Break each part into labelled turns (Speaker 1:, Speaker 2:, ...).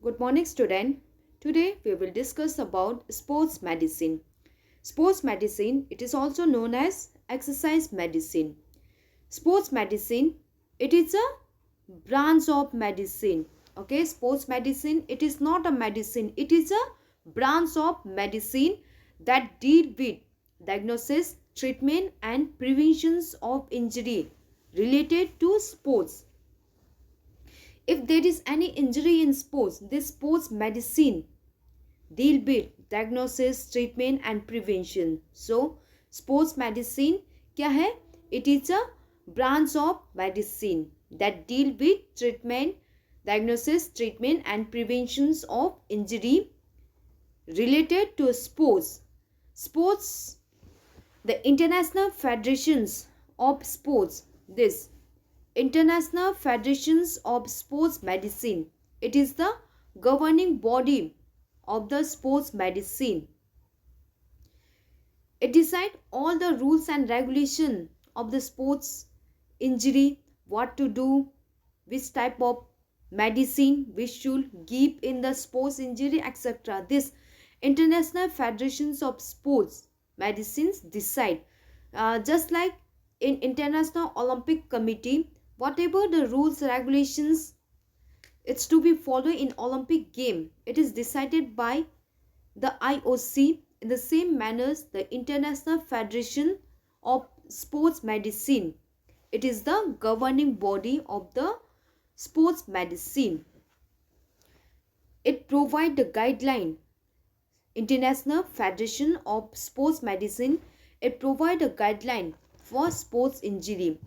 Speaker 1: Good morning, student. Today we will discuss about sports medicine. Sports medicine, it is also known as exercise medicine. Sports medicine, it is a branch of medicine. Okay, sports medicine, it is not a medicine. It is a branch of medicine that deal with diagnosis, treatment and preventions of injury related to sports. If there is any injury in sports, this sports medicine deal with diagnosis, treatment and prevention. So, sports medicine क्या है? It is a branch of medicine that deal with treatment, diagnosis, treatment and preventions of injury related to sports. Sports, the international federations of sports, this International Federations of Sports Medicine. It is the governing body of the sports medicine. It decides all the rules and regulation of the sports injury, what to do, which type of medicine we should give in the sports injury, etc. This International Federations of Sports Medicines decide. Just like in International Olympic Committee, whatever the rules regulations it's to be followed in Olympic game, it is decided by the IOC. In the same manner, the International Federation of Sports Medicine, it is the governing body of the sports medicine. It provides the guideline. International Federation of Sports Medicine, it provides a guideline for sports injury.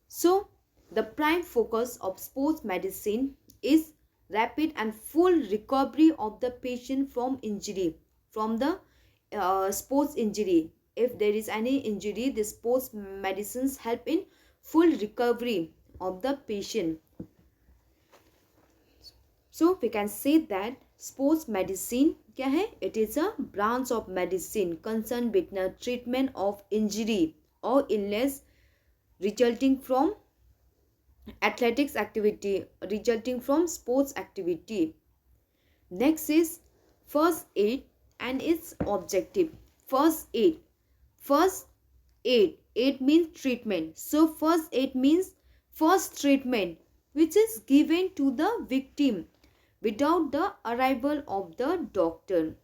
Speaker 1: So, the prime focus of sports medicine is rapid and full recovery of the patient from injury, from the sports injury. If there is any injury, the sports medicines help in full recovery of the patient. So, we can say that sports medicine क्या है? It is a branch of medicine concerned with the treatment of injury or illness resulting from athletics activity, resulting from sports activity. Next is first aid and its objective. First aid. First aid. Aid means treatment. So first aid means first treatment which is given to the victim without the arrival of the doctor.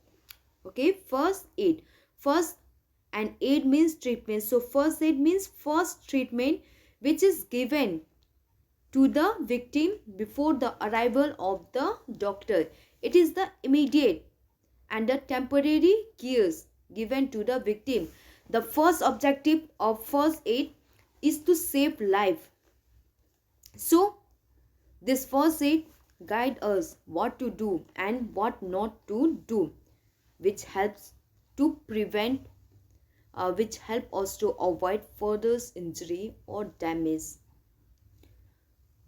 Speaker 1: Okay, first aid. First and aid means treatment. So first aid means first treatment which is given to the victim before the arrival of the doctor. It is the immediate and the temporary cares given to the victim. The first objective of first aid is to save life. So, this first aid guide us what to do and what not to do, which helps to prevent, which help us to avoid further injury or damage.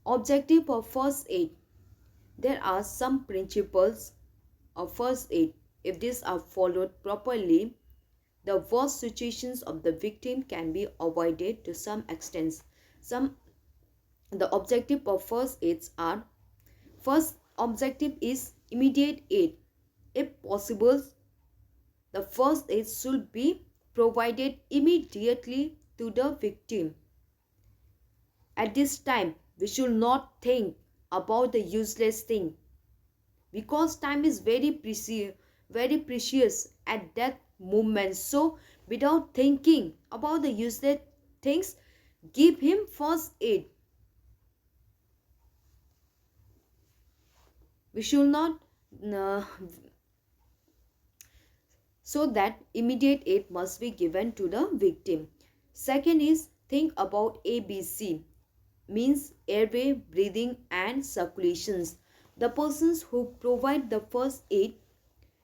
Speaker 1: Objective of first aid. There are some principles of first aid. If these are followed properly, the worst situations of the victim can be avoided to some extent. The objective of first aids are: first objective is immediate aid. If possible, the first aid should be provided immediately to the victim. At this time, we should not think about the useless thing, because time is very precious at that moment. So without thinking about the useless things, give him first aid. We should not so that immediate aid must be given to the victim. Second is think about ABC, means airway, breathing and circulations. The persons who provide the first aid,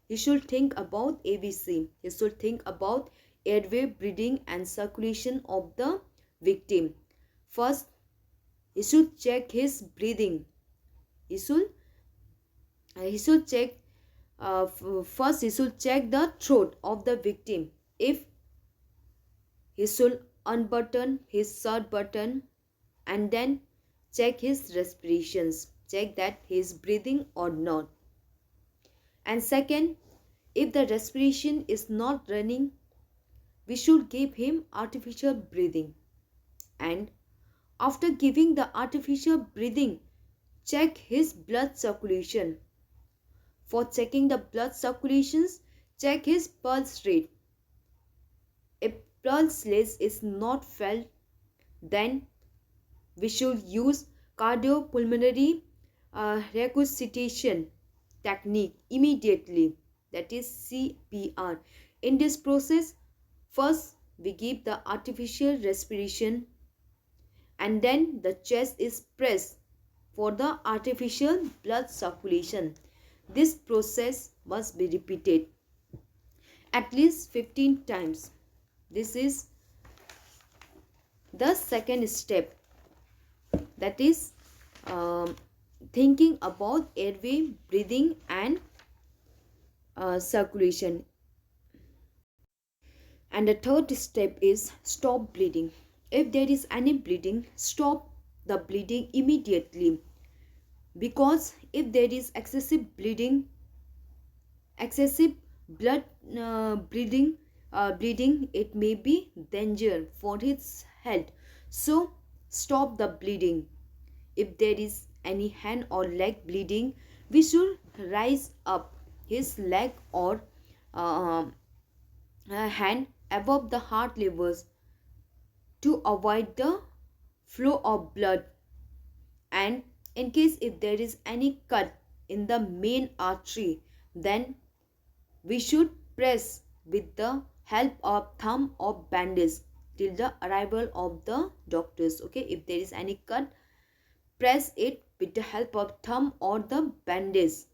Speaker 1: he should think about ABC. He should think about airway, breathing and circulation of the victim. First, he should check his breathing. He should check first he should check the throat of the victim. If he should unbutton his shirt button and then check his respirations. check that he is breathing or not. And second, if the respiration is not running, we should give him artificial breathing. And after giving the artificial breathing, check his blood circulation. For checking the blood circulations, check his pulse rate. If pulse rate is not felt, then we should use cardiopulmonary resuscitation technique immediately, that is CPR. In this process, first we give the artificial respiration and then the chest is pressed for the artificial blood circulation. This process must be repeated at least 15 times. This is the second step, that is thinking about airway, breathing and circulation. And the third step is stop bleeding. If there is any bleeding, stop the bleeding immediately, because if there is excessive bleeding, excessive blood bleeding, it may be danger for his health. So stop the bleeding. If there is any hand or leg bleeding, we should rise up his leg or hand above the heart levels to avoid the flow of blood. And in case if there is any cut in the main artery, then we should press with the help of thumb or bandage till the arrival of the doctors. Okay, if there is any cut, press it with the help of thumb or the bandage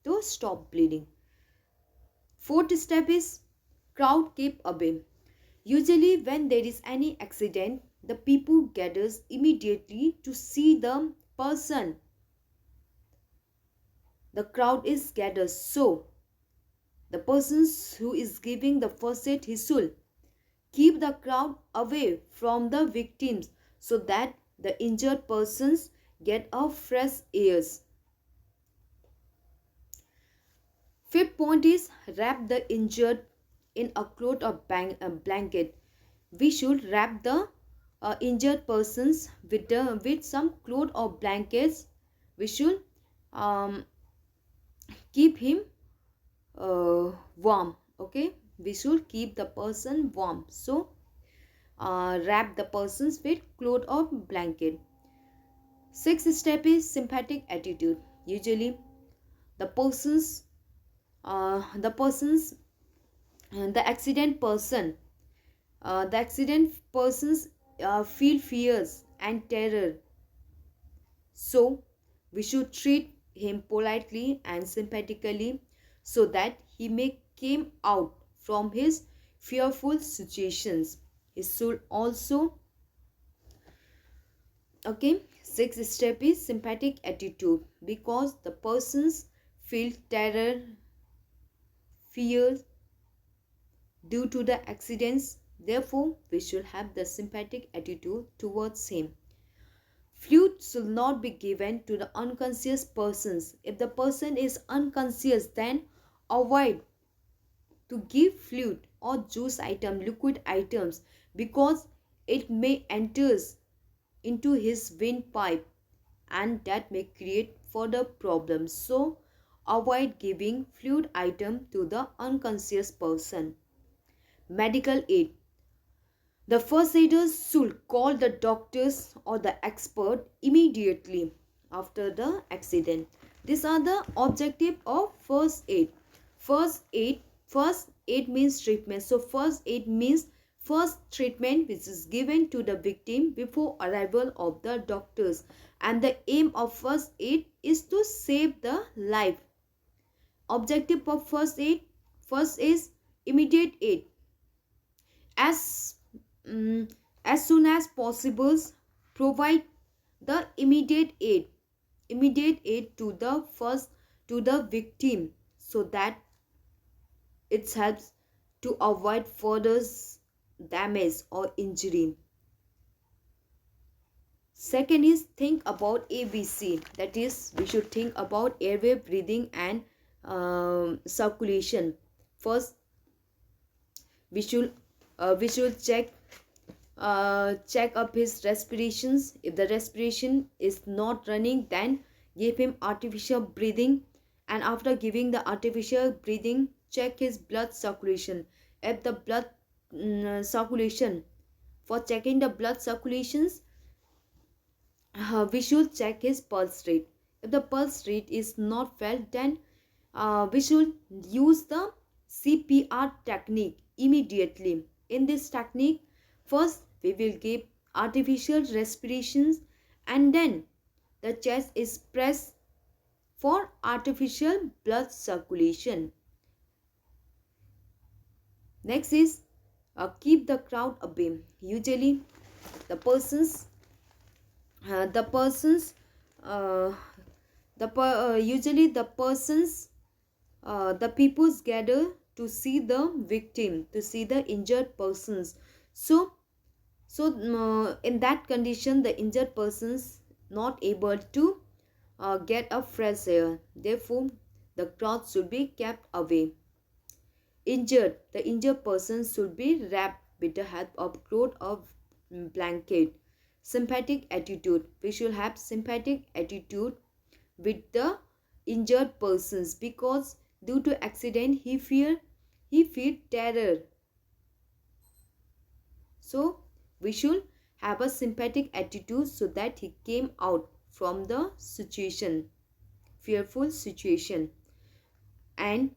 Speaker 1: to stop bleeding. Fourth step is crowd keep away. Usually when there is any accident, the people gathers immediately to see the person. The crowd is gathered, so the person who is giving the first aid, he should keep the crowd away from the victims so that the injured persons get a fresh air. Fifth point is wrap the injured in a cloth or blanket. We should wrap the injured persons with some cloth or blankets. We should keep him warm. Okay, we should keep the person warm. So wrap the persons with cloth or blanket. Sixth step is sympathetic attitude. Usually the persons the accident persons feel fears and terror, so we should treat him politely and sympathetically so that he may come out from his fearful situations. He should also, okay, sixth step is sympathetic attitude, because the persons feel terror, fear due to the accidents. Therefore, we should have the sympathetic attitude towards him. Fluid should not be given to the unconscious persons. If the person is unconscious, then avoid to give fluid or juice item, liquid items, because it may enter into his windpipe and that may create further problems. So avoid giving fluid item to the unconscious person. Medical aid. The first aiders should call the doctors or the expert immediately after the accident. These are the objective of first aid. First aid means treatment. So first aid means first treatment which is given to the victim before arrival of the doctors. And the aim of first aid is to save the life. Objective of first aid. First is immediate aid. As soon as possible, provide the immediate aid to the victim, so that it helps to avoid further damage or injury. Second is think about ABC. That is, we should think about airway, breathing, and circulation. First, we should check up his respirations. If the respiration is not running, then give him artificial breathing, and after giving the artificial breathing, check his blood circulation. If the blood circulation, for checking the blood circulations, we should check his pulse rate. If the pulse rate is not felt, then we should use the CPR technique immediately. In this technique, first we will give artificial respirations, and then the chest is pressed for artificial blood circulation. Next is keep the crowd away. Usually the persons the persons uh, usually the persons the peoples gather to see the victim, to see the injured persons. So in that condition, the injured persons not able to get a fresh air. Therefore, the crowd should be kept away. The injured person should be wrapped with the help of cloth or blanket. Sympathetic attitude. We should have sympathetic attitude with the injured persons, because due to accident he feel terror. So we should have a sympathetic attitude so that he came out from the situation, fearful situation. And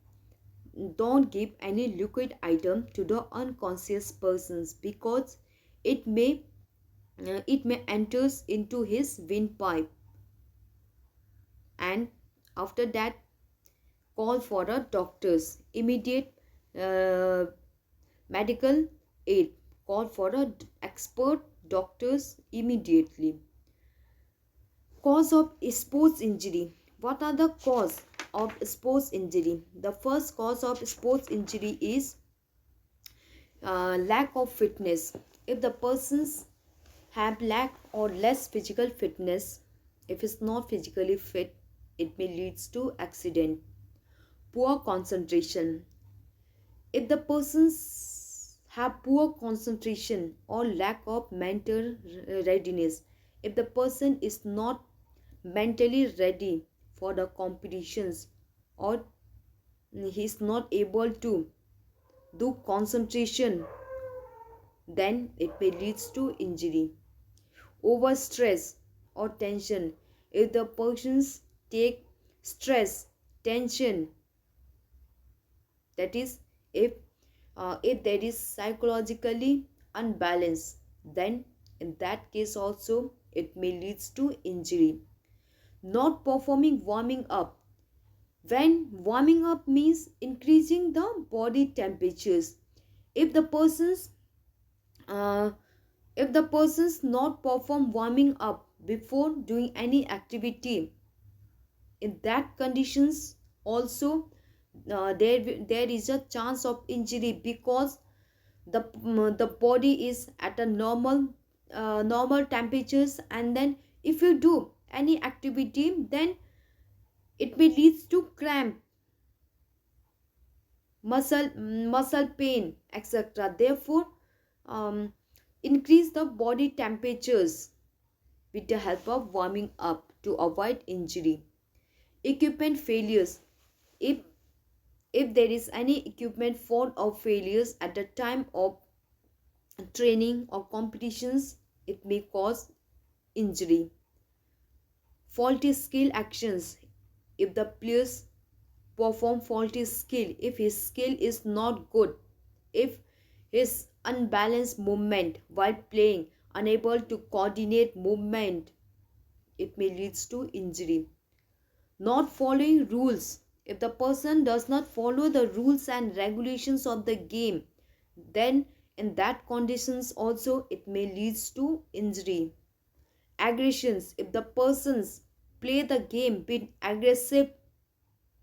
Speaker 1: don't give any liquid item to the unconscious persons, because it may enters into his windpipe, and after that call for a doctor's immediate uh, medical aid. Call for a expert doctors immediately. Cause of sports injury. What are the cause of sports injury? The first cause of sports injury is lack of fitness. If the persons have lack or less physical fitness, if it's not physically fit, it may leads to accident. Poor concentration. If the persons have poor concentration or lack of mental readiness, if the person is not mentally ready for the competitions, or he is not able to do concentration, then it may leads to injury. Over stress or tension. If the persons take stress, tension, that is, if there is psychologically unbalanced, then in that case also it may leads to injury. Not performing warming up. When warming up means increasing the body temperatures. If the persons uh, if the persons not perform warming up before doing any activity, in that conditions also there is a chance of injury, because the body is at a normal temperatures, and then if you do any activity, then it may leads to cramp, muscle pain, etc. Therefore, um, increase the body temperatures with the help of warming up to avoid injury. Equipment failures. If if there is any equipment fault or failures at the time of training or competitions, it may cause injury. Faulty skill actions. If the players perform faulty skill, if his skill is not good, if his unbalanced movement while playing, unable to coordinate movement, it may leads to injury. Not following rules. If the person does not follow the rules and regulations of the game, then in that conditions also it may leads to injury. Aggressions. If the persons play the game with aggressive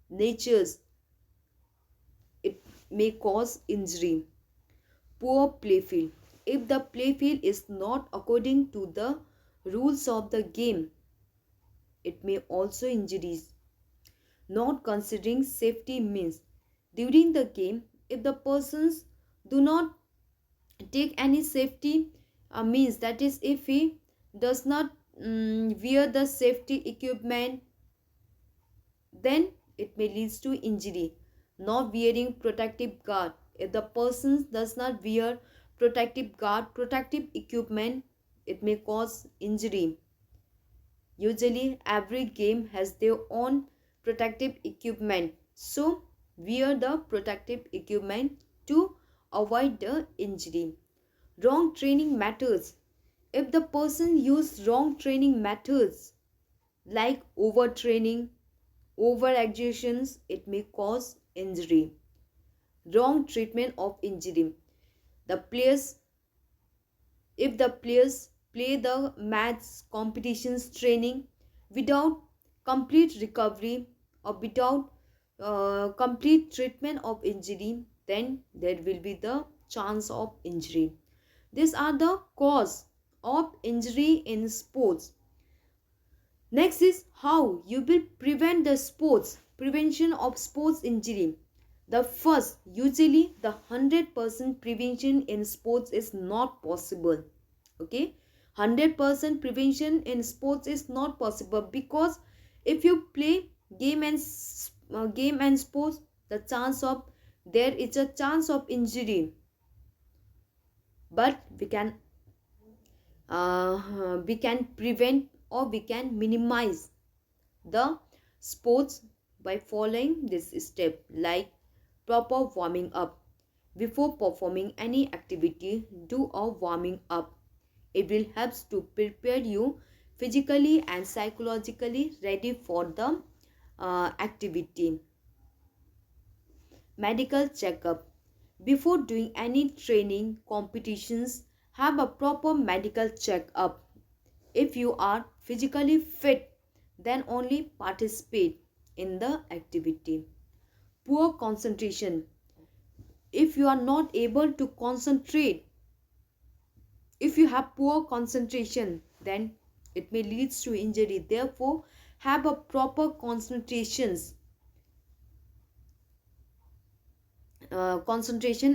Speaker 1: natures, it may cause injury. Poor playfield. If the playfield is not according to the rules of the game. It may also injuries. Not considering safety means during the game, if the persons do not take any safety means, that is if he does not wear the safety equipment, then it may lead to injury. Not wearing protective guard, if the person does not wear protective equipment, it may cause injury. Usually every game has their own protective equipment, so wear the protective equipment to avoid the injury. Wrong training methods, if the person use wrong training methods like overtraining, over exertions, it may cause injury. Wrong treatment of injury, the players if the players play the match competitions training without complete recovery or without complete treatment of injury, then there will be the chance of injury. These are the cause of injury in sports. Next is how you will prevent the prevention of sports injury. The first, usually the 100% prevention in sports is not possible. Okay, 100% prevention in sports is not possible, because if you play game and sports, the chance of there is a chance of injury, but we can prevent or we can minimize the sports by following this step, like proper warming up. Before performing any activity, do a warming up. It will help to prepare you physically and psychologically ready for the activity. Medical checkup. Before doing any training competitions, have a proper medical checkup. If you are physically fit, then only participate in the activity. Poor concentration. If you are not able to concentrate, if you have poor concentration, then it may lead to injury. Therefore, have a proper concentration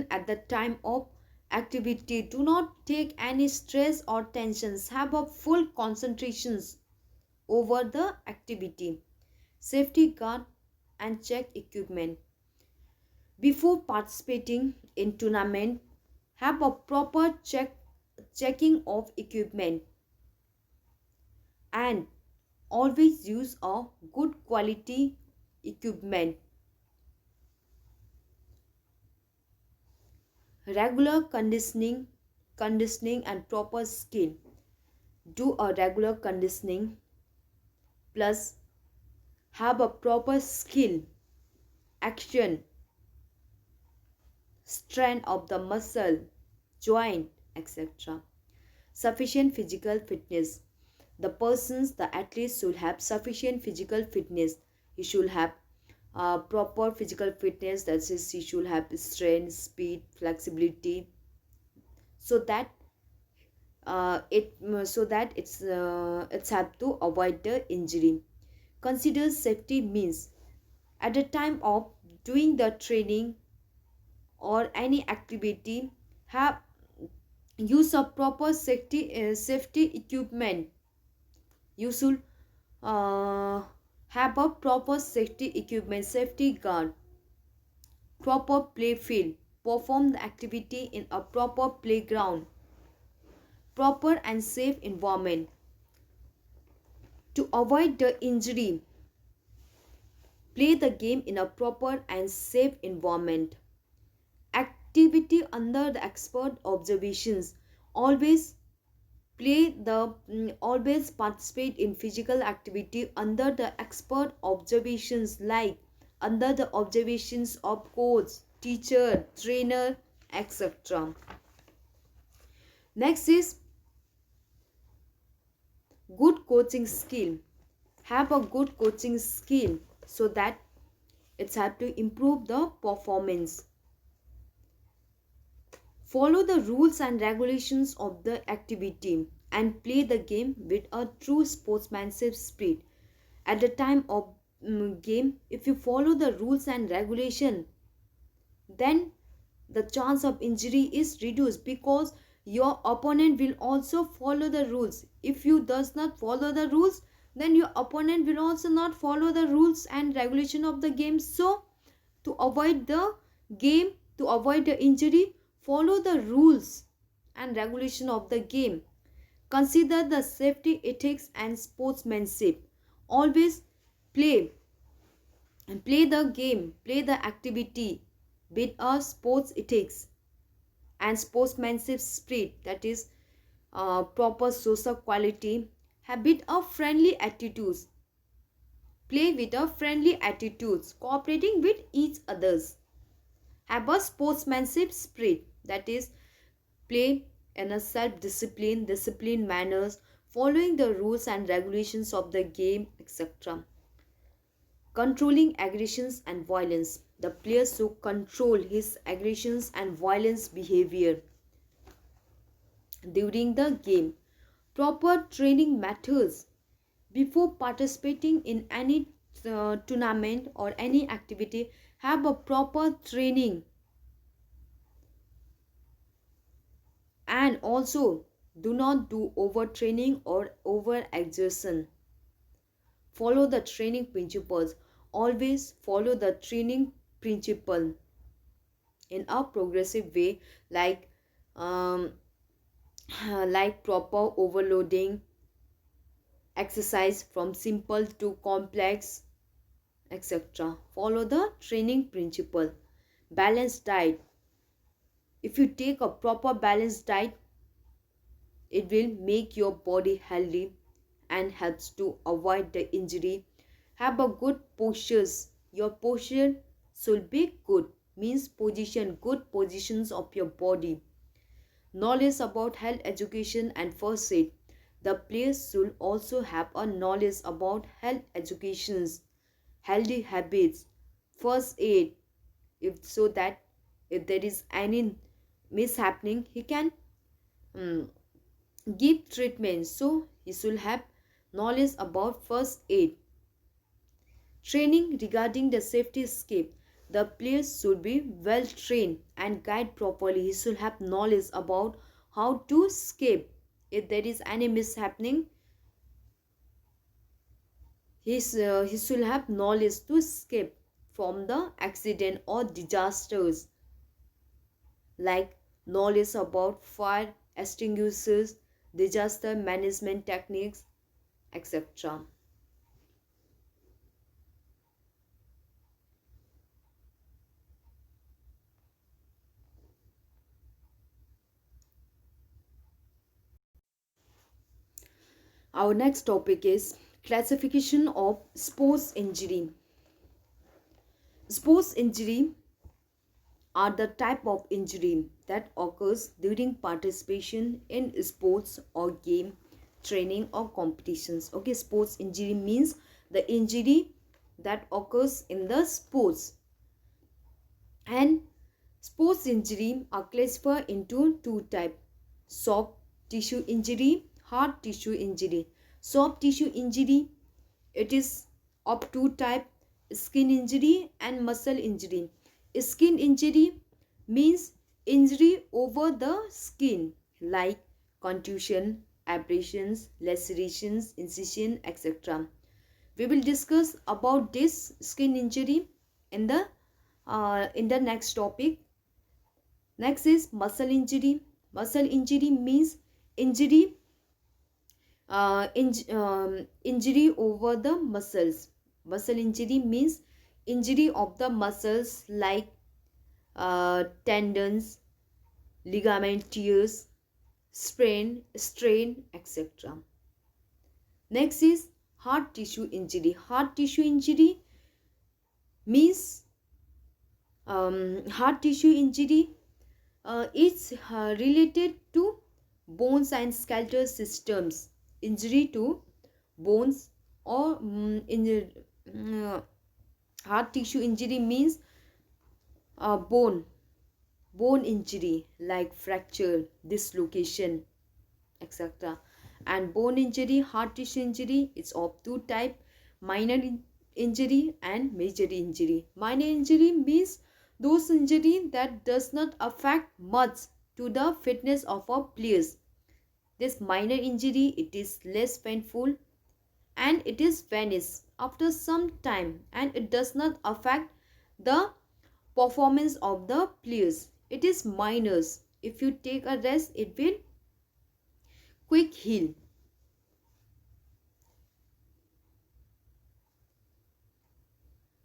Speaker 1: at the time of activity. Do not take any stress or tensions. Have a full concentrations over the activity. Safety guard and check equipment. Before participating in tournament, have a proper checking of equipment, and always use a good quality equipment. Regular conditioning and proper skill. Do a regular conditioning plus have a proper skill, action, strength of the muscle, joint, etc. Sufficient physical fitness. The athletes should have sufficient physical fitness. He should have proper physical fitness, that is, he should have strength, speed, flexibility, so that it's have to avoid the injury. Consider safety means at the time of doing the training or any activity, have use of proper safety equipment. You should have a proper safety equipment, safety guard, proper play field, perform the activity in a proper playground, proper and safe environment. To avoid the injury, play the game in a proper and safe environment. Activity under the expert observations. Always participate in physical activity under the expert observations, like under the observations of coach, teacher, trainer, etc. Next is good coaching skill. Have a good coaching skill so that it's have to improve the performance. Follow the rules and regulations of the activity. and play the game with a true sportsmanship spirit. At the time of game, if you follow the rules and regulation, then the chance of injury is reduced because your opponent will also follow the rules. If you does not follow the rules, then your opponent will also not follow the rules and regulation of the game. So to avoid the game, to avoid the injury, follow the rules and regulation of the game. Consider the safety ethics and sportsmanship. Always play and play the game, play the activity with a sports ethics and sportsmanship spirit, that is proper social quality, habit of friendly attitudes, play with a friendly attitudes, cooperating with each others, have a sportsmanship spirit, that is play in a self-discipline, discipline manners, following the rules and regulations of the game, etc. Controlling aggressions and violence. The player should control his aggressions and violence behavior during the game. Proper training matters before participating in any tournament or any activity. Have a proper training, and also do not do overtraining or over exertion. Follow the training principles. Always follow the training principle in a progressive way, like um, like proper overloading, exercise from simple to complex, etc. Follow the training principle. Balanced diet. If you take a proper balanced diet, it will make your body healthy and helps to avoid the injury. Have a good postures. Your posture should be good, means position, good positions of your body. Knowledge about health education and first aid. The players should also have a knowledge about health educations, healthy habits, first aid, if so that if there is any mishappening, he can um, give treatment. So he should have knowledge about first aid. Training regarding the safety escape. The players should be well trained and guide properly. He should have knowledge about how to escape. If there is any mishappening, he should have knowledge to escape from the accident or disasters, like knowledge about fire extinguishers, disaster management techniques, etc. Our next topic is classification of sports injury. Sports injury are the type of injury that occurs during participation in sports or game, training or competitions. Okay, sports injury means the injury that occurs in the sports. And sports injury are classified into two types: soft tissue injury, hard tissue injury. Soft tissue injury, it is of two types: skin injury and muscle injury. Skin injury means injury over the skin, like contusion, abrasions, lacerations, incision, etc. We will discuss about this skin injury in the next topic. Next is muscle injury. Muscle injury means injury injury over the muscles. Muscle injury means injury of the muscles, like tendons, ligament tears, sprain, strain, etc. Next is hard tissue injury. Hard tissue injury means hard tissue injury is related to bones and skeletal systems. Injury to bones or hard tissue injury means bone injury, like fracture, dislocation, etc. And bone injury, heart tissue injury, it's of two type: minor injury and major injury. Minor injury means those injury that does not affect much to the fitness of a players. This minor injury, it is less painful and it is vanish after some time, and it does not affect the performance of the players. It is minors. If you take a rest, it will quick heal.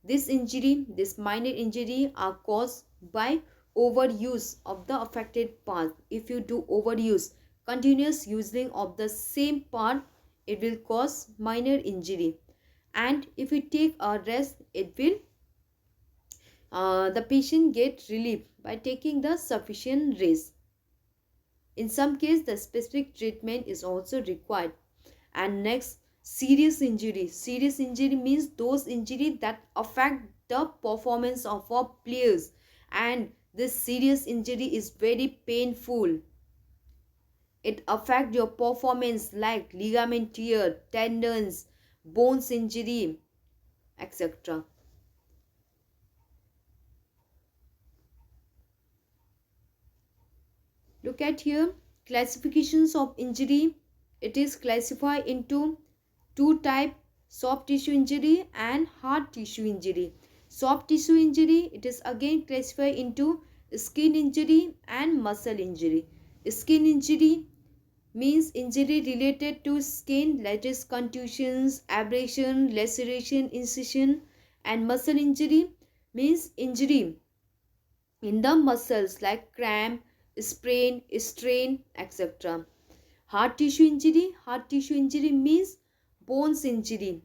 Speaker 1: This minor injury are caused by overuse of the affected part. If you do overuse, continuous using of the same part, it will cause minor injury. And if you take a rest, it will the patient get relief by taking the sufficient rest. In some case, the specific treatment is also required. And next, serious injury. Serious injury means those injuries that affect the performance of our players, and this serious injury is very painful. It affects your performance like ligament tear, tendons, bones injury, etc. Look at here, classifications of injury. It is classified into two type: soft tissue injury and hard tissue injury. Soft tissue injury, it is again classified into skin injury and muscle injury. Skin injury means injury related to skin, that is contusions, abrasion, laceration, incision. And muscle injury means injury in the muscles like cramp, sprain, strain, etc. Hard tissue injury. Hard tissue injury means bones injury.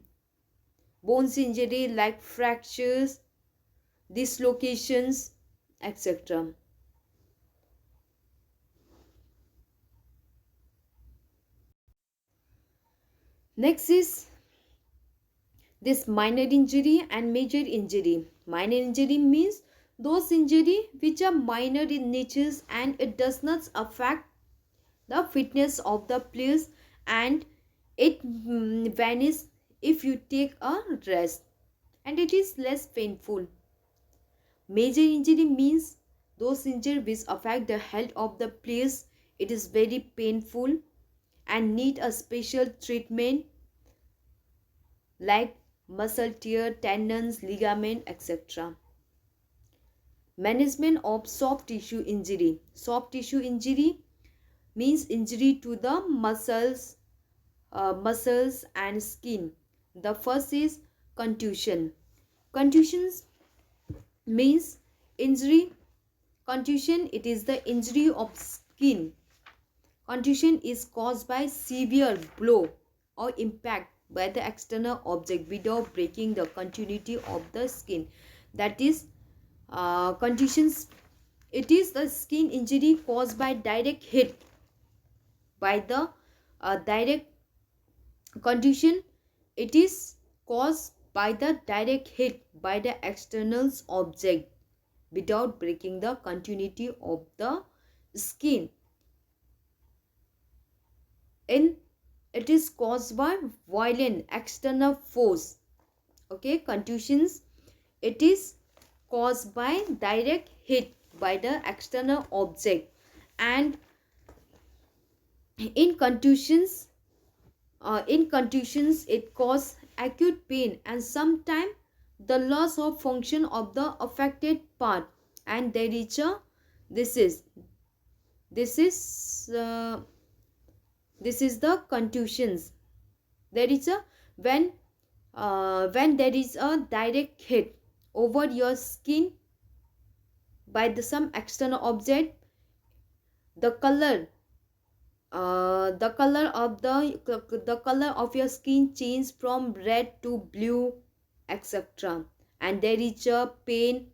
Speaker 1: Bones injury like fractures, dislocations, etc. Next is this minor injury and major injury. Minor injury means those injury which are minor in nature and it does not affect the fitness of the players, and it vanishes if you take a rest, and it is less painful. Major injury means those injuries which affect the health of the players. It is very painful and need a special treatment like muscle tear, tendons, ligament, etc. Management of soft tissue injury. Soft tissue injury means injury to the muscles and skin. The first is contusion. Contusions means injury. Contusion, it is the injury of skin. Contusion is caused by severe blow or impact by the external object without breaking the continuity of the skin. That is contusions. It is the skin injury caused by direct hit by the direct contusion. It is caused by the direct hit by the external object without breaking the continuity of the skin. And it is caused by violent external force. Okay, contusions, it is caused by direct hit by the external object. And in contusions it causes acute pain and sometimes the loss of function of the affected part. And there is a this is the contusions. There is a when there is a direct hit over your skin by some external object, the color the color of your skin changes from red to blue, etc. And there is a pain.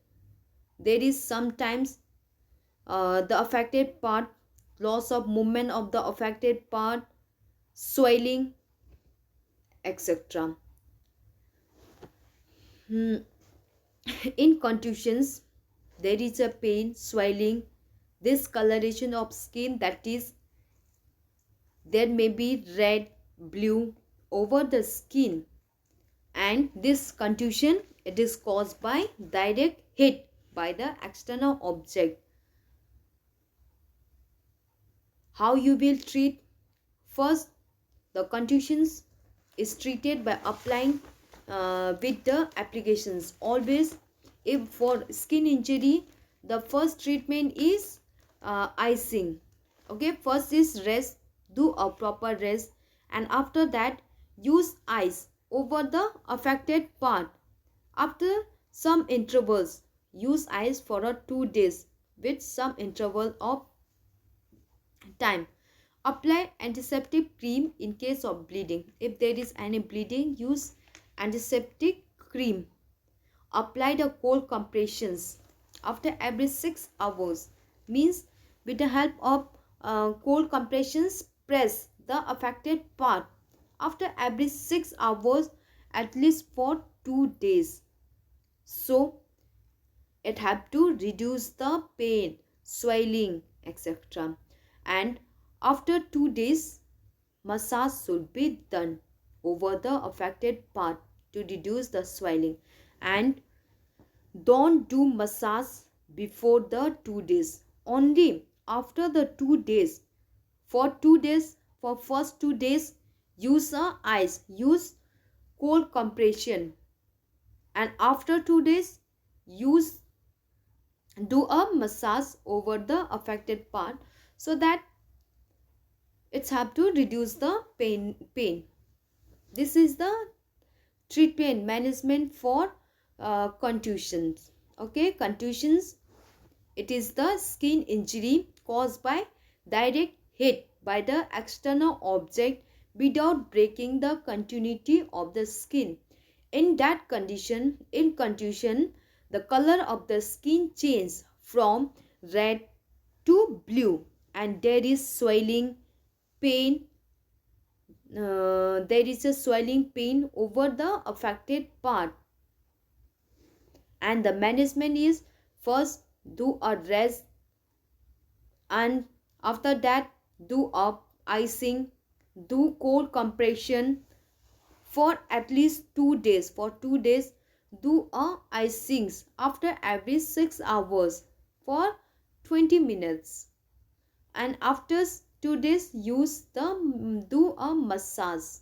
Speaker 1: There is sometimes the affected part, loss of movement of the affected part, swelling, etc. In contusions, there is a pain, swelling, discoloration of skin, that is there may be red, blue over the skin, and this contusion, it is caused by direct hit by the external object. How you will treat? First, the contusions is treated by applying with the applications. Always, if for skin injury, the first treatment is icing. Okay, first is rest, do a proper rest, and after that use ice over the affected part. After some intervals, use ice for a 2 days with some interval of time. Apply antiseptic cream in case of bleeding. If there is any bleeding, use antiseptic cream. Apply the cold compressions after every 6 hours. Means with the help of cold compressions, press the affected part after every 6 hours at least for 2 days. So it have to reduce the pain, swelling, etc. And after 2 days, massage should be done over the affected part to reduce the swelling. And don't do massage before the 2 days. Only after the 2 days. For 2 days, for first 2 days, use ice, use cold compression. And after 2 days, do a massage over the affected part, so that it's have to reduce the pain. This is the treatment management for contusions. Okay, contusions, it is the skin injury caused by direct hit by the external object without breaking the continuity of the skin. In that condition, in contusion, the color of the skin changes from red to blue, and there is swelling, pain. There is a swelling pain over the affected part. And the management is, first do a rest, and after that do a icing, do cold compression for at least 2 days. For 2 days, do a icings after every 6 hours for 20 minutes. And after 2 days, do a massage.